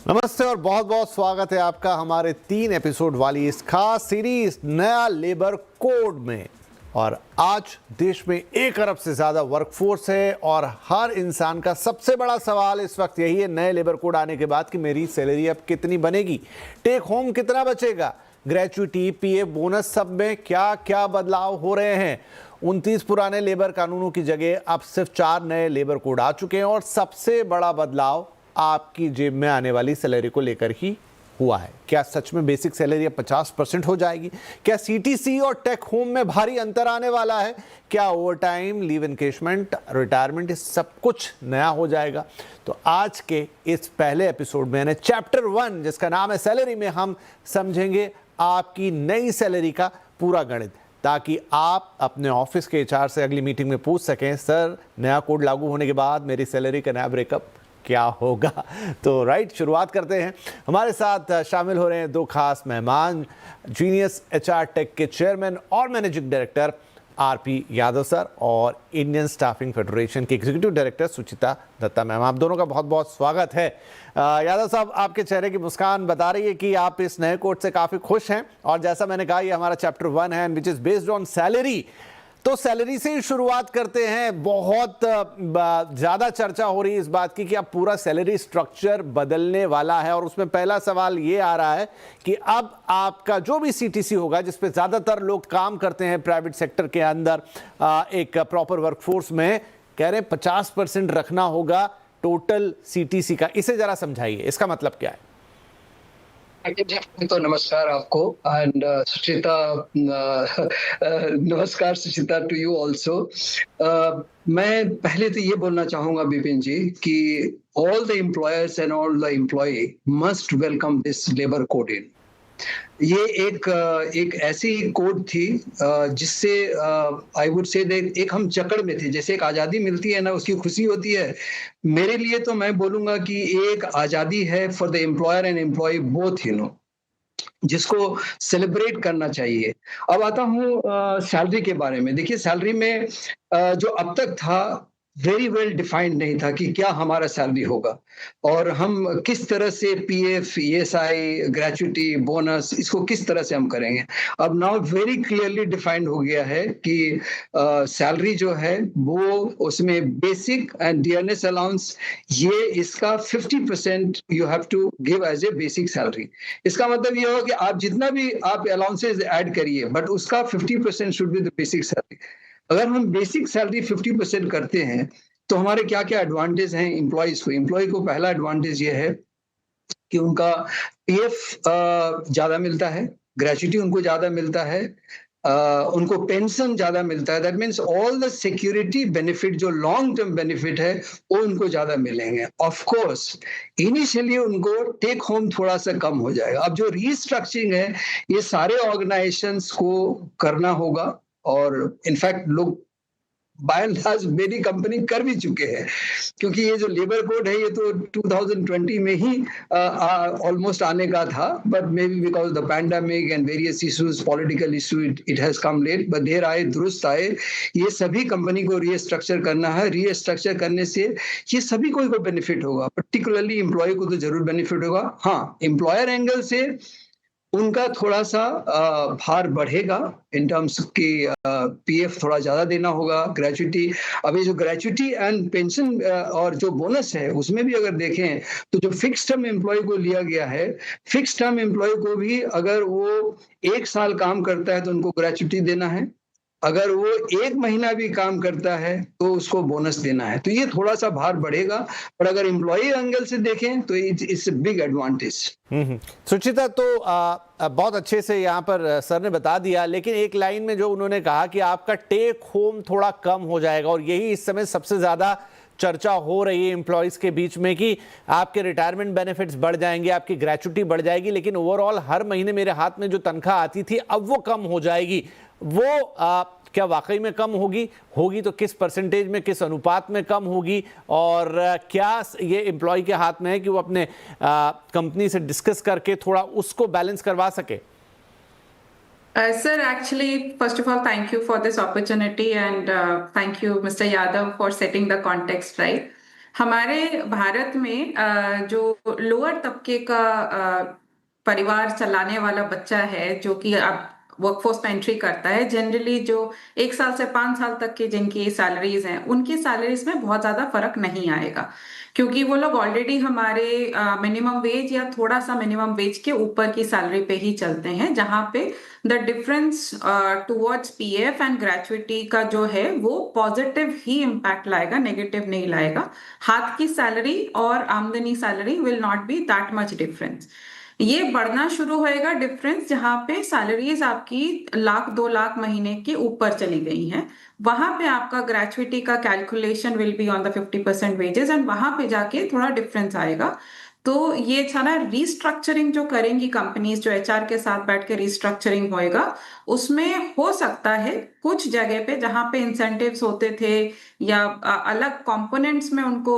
नमस्ते और बहुत बहुत स्वागत है आपका हमारे 3 एपिसोड वाली इस खास सीरीज नया लेबर कोड में। और आज देश में 1 अरब से ज़्यादा वर्कफोर्स है और हर इंसान का सबसे बड़ा सवाल इस वक्त यही है नए लेबर कोड आने के बाद कि मेरी सैलरी अब कितनी बनेगी, टेक होम कितना बचेगा, ग्रेच्युटी, पीएफ, बोनस सब में क्या क्या बदलाव हो रहे हैं। 29 पुराने लेबर कानूनों की जगह अब सिर्फ 4 नए लेबर कोड आ चुके हैं और सबसे बड़ा बदलाव आपकी जेब में आने वाली सैलरी को लेकर ही हुआ है। क्या सच में बेसिक सैलरी अब 50% हो जाएगी? क्या सीटीसी और टेक होम में भारी अंतर आने वाला है? क्या over time, leave encashment, retirement, ये सब कुछ नया हो जाएगा? तो आज के इस पहले एपिसोड में यानी चैप्टर 1 जिसका नाम है सैलरी में हम समझेंगे आपकी नई सैलरी का पूरा गणित, ताकि आप अपने ऑफिस के एचआर से अगली मीटिंग में पूछ सकें, सर नया कोड लागू होने के बाद मेरी सैलरी का नया ब्रेकअप क्या होगा। तो शुरुआत करते हैं। हमारे साथ शामिल हो रहे हैं 2 खास मेहमान, जीनियस एचआर टेक के चेयरमैन और managing director RP Yadav sir और इंडियन स्टाफिंग फेडरेशन के एग्जीक्यूटिव डायरेक्टर सुचिता दत्ता मैम। आप दोनों का बहुत बहुत स्वागत है। यादव साहब, आपके चेहरे की मुस्कान बता रही है कि आप इस नए कोड से काफ़ी खुश हैं और जैसा मैंने कहा ये हमारा चैप्टर 1 है which is based on salary. तो सैलरी से ही शुरुआत करते हैं। बहुत ज़्यादा चर्चा हो रही है इस बात की कि अब पूरा सैलरी स्ट्रक्चर बदलने वाला है और उसमें पहला सवाल ये आ रहा है कि अब आपका जो भी सीटीसी होगा, जिस पे ज़्यादातर लोग काम करते हैं प्राइवेट सेक्टर के अंदर एक प्रॉपर वर्कफोर्स में, कह रहे हैं 50% रखना होगा टोटल सीटीसी का। इसे ज़रा समझाइए, इसका मतलब क्या है? तो नमस्कार आपको एंड सुचिता, नमस्कार सुचिता टू यू ऑल्सो। मैं पहले तो ये बोलना चाहूंगा बिपिन जी कि all the employers and all the employ must welcome this labour code in. ये एक ऐसी कोड थी जिससे आई वुड से एक हम जकड़ में थे। जैसे एक आजादी मिलती है ना, उसकी खुशी होती है। मेरे लिए तो मैं बोलूंगा कि एक आजादी है for the employer and employee both, जिसको सेलिब्रेट करना चाहिए। अब आता हूँ सैलरी के बारे में। देखिए, सैलरी में जो अब तक था वेरी वेल डिफाइंड नहीं था कि क्या हमारा सैलरी होगा और हम किस तरह से पीएफ, ईएसआई, ग्रेच्युटी, बोनस, इसको किस तरह से हम करेंगे। अब नाउ वेरी क्लियरली डिफाइंड हो गया है कि सैलरी जो है वो उसमें बेसिक एंड डियरनेस अलाउंस, ये इसका 50% you have to give as a basic salary. इसका मतलब ये होगा कि आप जितना भी आप अलाउंसेज ऐड करिए बट उसका 50% should be the basic salary. अगर हम बेसिक सैलरी 50% करते हैं तो हमारे क्या क्या एडवांटेज हैं एम्प्लॉयज को। एम्प्लॉय को पहला एडवांटेज ये है कि उनका पीएफ ज्यादा मिलता है, ग्रेच्युटी उनको ज्यादा मिलता है, उनको पेंशन ज्यादा मिलता है। That means all the security benefit जो लॉन्ग टर्म बेनिफिट है वो उनको ज्यादा मिलेंगे। ऑफ कोर्स इनिशियली उनको टेक होम थोड़ा सा कम हो जाएगा। अब जो रीस्ट्रक्चरिंग है ये सारे ऑर्गेनाइजेशंस को करना होगा और इनफैक्ट लोग बाय एंड लार्ज मेरी कंपनी कर भी चुके हैं, क्योंकि ये जो लेबर कोड है ये तो 2020 में ही ऑलमोस्ट आने का था, but maybe because the pandemic and various issues, political issue, it has come late, but देर आए, दुरुस्त आए। ये सभी कंपनी को रीस्ट्रक्चर करना है। रीस्ट्रक्चर करने से ये सभी को बेनिफिट होगा, पर्टिकुलरली एम्प्लॉय को तो जरूर बेनिफिट होगा। हाँ, एम्प्लॉयर एंगल से उनका थोड़ा सा भार बढ़ेगा इन टर्म्स की पीएफ थोड़ा ज्यादा देना होगा, ग्रेच्युटी। अभी जो ग्रेच्युटी एंड पेंशन और जो बोनस है उसमें भी अगर देखें तो जो फिक्स टर्म एम्प्लॉय को लिया गया है, फिक्स टर्म एम्प्लॉय को भी अगर वो 1 साल काम करता है तो उनको ग्रेच्युटी देना है, अगर वो 1 महीना भी काम करता है तो उसको बोनस देना है। तो ये थोड़ा सा भार बढ़ेगा, पर अगर एम्प्लॉय एंगल से देखें तो इट्स अ बिग एडवांटेज। सुचिता, तो बहुत अच्छे से यहाँ पर सर ने बता दिया, लेकिन एक लाइन में जो उन्होंने कहा कि आपका टेक होम थोड़ा कम हो जाएगा और यही इस समय सबसे ज्यादा चर्चा हो रही है एम्प्लॉयज के बीच में कि आपके रिटायरमेंट बेनिफिट्स बढ़ जाएंगे, आपकी ग्रेच्युटी बढ़ जाएगी, लेकिन ओवरऑल हर महीने मेरे हाथ में जो तनख्वाह आती थी अब वो कम हो जाएगी। वो क्या वाकई में कम होगी तो किस परसेंटेज में, किस अनुपात में कम होगी, और क्या ये एम्प्लॉय के हाथ में है कि वो अपने कंपनी से डिस्कस करके थोड़ा उसको बैलेंस करवा सके? Sir, actually, first of all, thank you for this opportunity and thank you, Mr. Yadav, for setting the context right. हमारे भारत में जो लोअर तबके का परिवार चलाने वाला बच्चा है जो कि अब वर्कफोर्स में एंट्री करता है, जनरली जो 1 साल से 5 साल तक की जिनकी सैलरीज हैं उनकी सैलरीज में बहुत ज्यादा फर्क नहीं आएगा, क्योंकि वो लोग ऑलरेडी हमारे मिनिमम वेज या थोड़ा सा मिनिमम वेज के ऊपर की सैलरी पे ही चलते हैं, जहां पे the difference towards PF and gratuity का जो है वो पॉजिटिव ही इम्पैक्ट लाएगा, नेगेटिव नहीं लाएगा। हाथ की सैलरी और आमदनी salary will not be that much difference. ये बढ़ना शुरू होएगा डिफरेंस जहां पे सैलरीज आपकी 1 लाख 2 लाख महीने के ऊपर चली गई हैं, वहां पे आपका ग्रेचुइटी का calculation will be on the 50% wages and वहां पे जाके थोड़ा डिफरेंस आएगा। तो ये सारा रिस्ट्रक्चरिंग जो करेंगी कंपनीज, जो एचआर के साथ बैठ के रिस्ट्रक्चरिंग होएगा, उसमें हो सकता है कुछ जगह पे जहां पे इंसेंटिव्स होते थे या अलग कंपोनेंट्स में उनको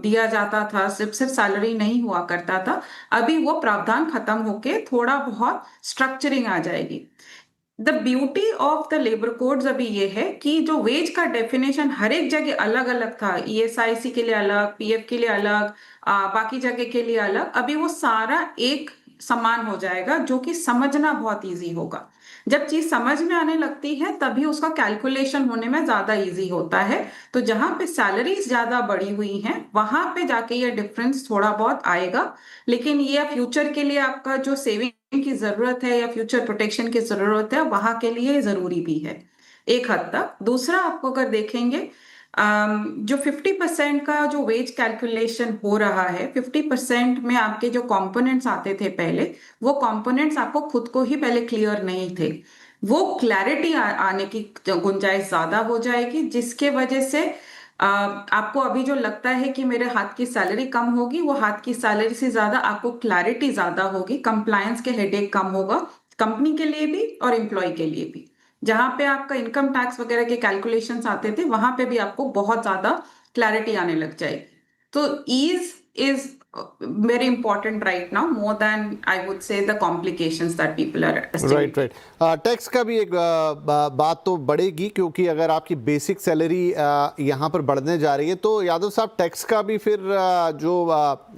दिया जाता था, सिर्फ सैलरी नहीं हुआ करता था, अभी वो प्रावधान खत्म होके थोड़ा बहुत स्ट्रक्चरिंग आ जाएगी। The beauty of the labour codes अभी ये है कि जो वेज का डेफिनेशन हर एक जगह अलग अलग था, ईएसआईसी के लिए अलग, पीएफ के लिए अलग, बाकी जगह के लिए अलग, अभी वो सारा एक समान हो जाएगा, जो कि समझना बहुत इजी होगा। जब चीज समझ में आने लगती है तभी उसका कैलकुलेशन होने में ज्यादा इजी होता है। तो जहां पे सैलरीज ज्यादा बढ़ी हुई हैं वहां पे जाके ये डिफरेंस थोड़ा बहुत आएगा, लेकिन ये फ्यूचर के लिए आपका जो सेविंग की जरूरत है या फ्यूचर प्रोटेक्शन की जरूरत है वहां के लिए जरूरी भी है एक हद तक। दूसरा, आपको अगर देखेंगे जो 50% का जो वेज कैलकुलेशन हो रहा है, 50% में आपके जो कंपोनेंट्स आते थे पहले, वो कंपोनेंट्स आपको खुद को ही पहले क्लियर नहीं थे। वो क्लैरिटी आने की गुंजाइश ज्यादा हो जाएगी, जिसके वजह से आपको अभी जो लगता है कि मेरे हाथ की सैलरी कम होगी, वो हाथ की सैलरी से ज्यादा आपको क्लैरिटी ज्यादा होगी, कंप्लायंस के हेडेक कम होगा कंपनी के लिए भी और एम्प्लॉय के लिए भी। जहां पे आपका इनकम टैक्स वगैरह के कैलकुलेशंस आते थे वहां पे भी आपको बहुत ज्यादा क्लैरिटी आने लग जाएगी। तो ease is very important right now, more than I would say the complications that people are estimating. Right. Tax का भी एक बात तो बढ़ेगी, क्योंकि अगर आपकी बेसिक सैलरी यहाँ पर बढ़ने जा रही है तो यादव साहब टैक्स का भी फिर जो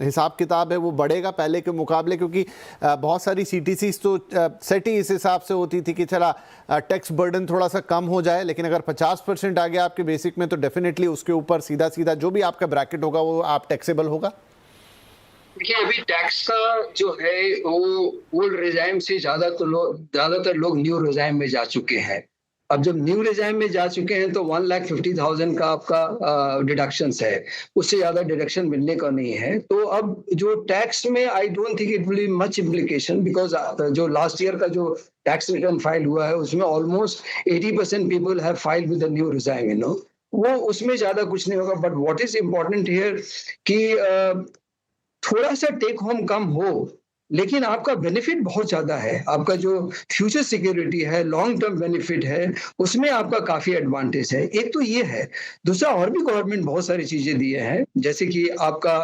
हिसाब किताब है वो बढ़ेगा पहले के मुकाबले, क्योंकि बहुत सारी सीटीसीज तो सेट ही इस हिसाब से होती थी कि चला टैक्स बर्डन थोड़ा सा कम हो जाए, लेकिन अगर 50% आ गया आपके बेसिक में तो डेफिनेटली उसके ऊपर सीधा सीधा जो भी आपका ब्रैकेट होगा वो आप टैक्सेबल होगा। देखिए, अभी टैक्स का जो है वो ओल्ड रिजाइम से ज्यादातर लोग न्यू रिजाइम में जा चुके हैं। अब जब न्यू रिजाइम में जा चुके हैं तो 1,50,000 का आपका डिडक्शंस है, उससे ज्यादा डिडक्शन मिलने का नहीं है। तो अब जो टैक्स में आई don't think it will be much implication, because जो लास्ट ईयर का जो टैक्स रिटर्न फाइल हुआ है उसमें almost 80% people have filed with the new regime, वो उसमें ज्यादा कुछ नहीं होगा। But what is important here कि थोड़ा सा टेक होम कम हो, लेकिन आपका बेनिफिट बहुत ज्यादा है। आपका जो फ्यूचर सिक्योरिटी है, लॉन्ग टर्म बेनिफिट है, उसमें आपका काफी एडवांटेज है। एक तो ये है। दूसरा, और भी गवर्नमेंट बहुत सारी चीजें दिए हैं, जैसे कि आपका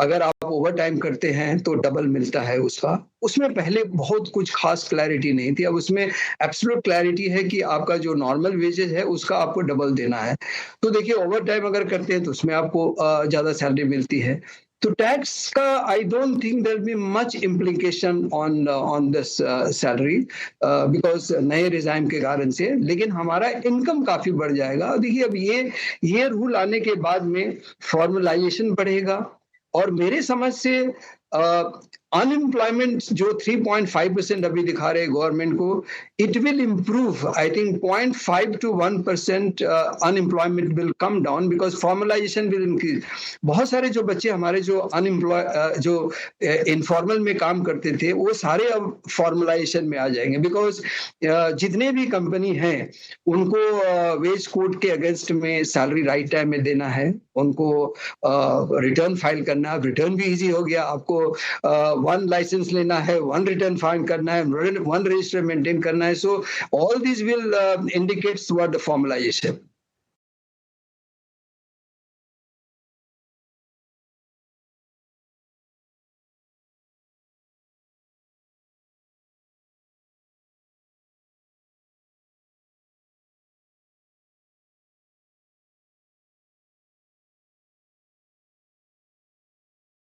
अगर आप ओवर टाइम करते हैं तो डबल मिलता है उसका। उसमें पहले बहुत कुछ खास क्लैरिटी नहीं थी, अब उसमें एब्सोल्यूट क्लैरिटी है कि आपका जो नॉर्मल वेजेस है उसका आपको डबल देना है। तो देखिए, ओवर टाइम अगर करते हैं तो उसमें आपको ज्यादा सैलरी मिलती है। तो टैक्स का I don't think there be much implication on this salary, because नए रिजाइम के कारण से, लेकिन हमारा इनकम काफी बढ़ जाएगा। देखिए, अब ये रूल आने के बाद में फॉर्मलाइजेशन बढ़ेगा, और मेरे समझ से अनएम्प्लॉयमेंट जो 3.5% अभी दिखा रहे गवर्नमेंट को, it will improve. I think 0.5 to 1% unemployment will come down, because formalisation will increase. बहुत सारे जो बच्चे हमारे जो जो इनफॉर्मल में काम करते थे वो सारे अब फॉर्मलाइजेशन में आ जाएंगे, बिकॉज जितने भी कंपनी हैं उनको वेज कोड के अगेंस्ट में सैलरी राइट टाइम में देना है, उनको रिटर्न फाइल करना है। रिटर्न भी इजी हो गया, आपको 1 लाइसेंस लेना है, 1 रिटर्न फाइल करना है, 1 रजिस्टर मेंटेन करना है। So all this will indicates toward the formalisation.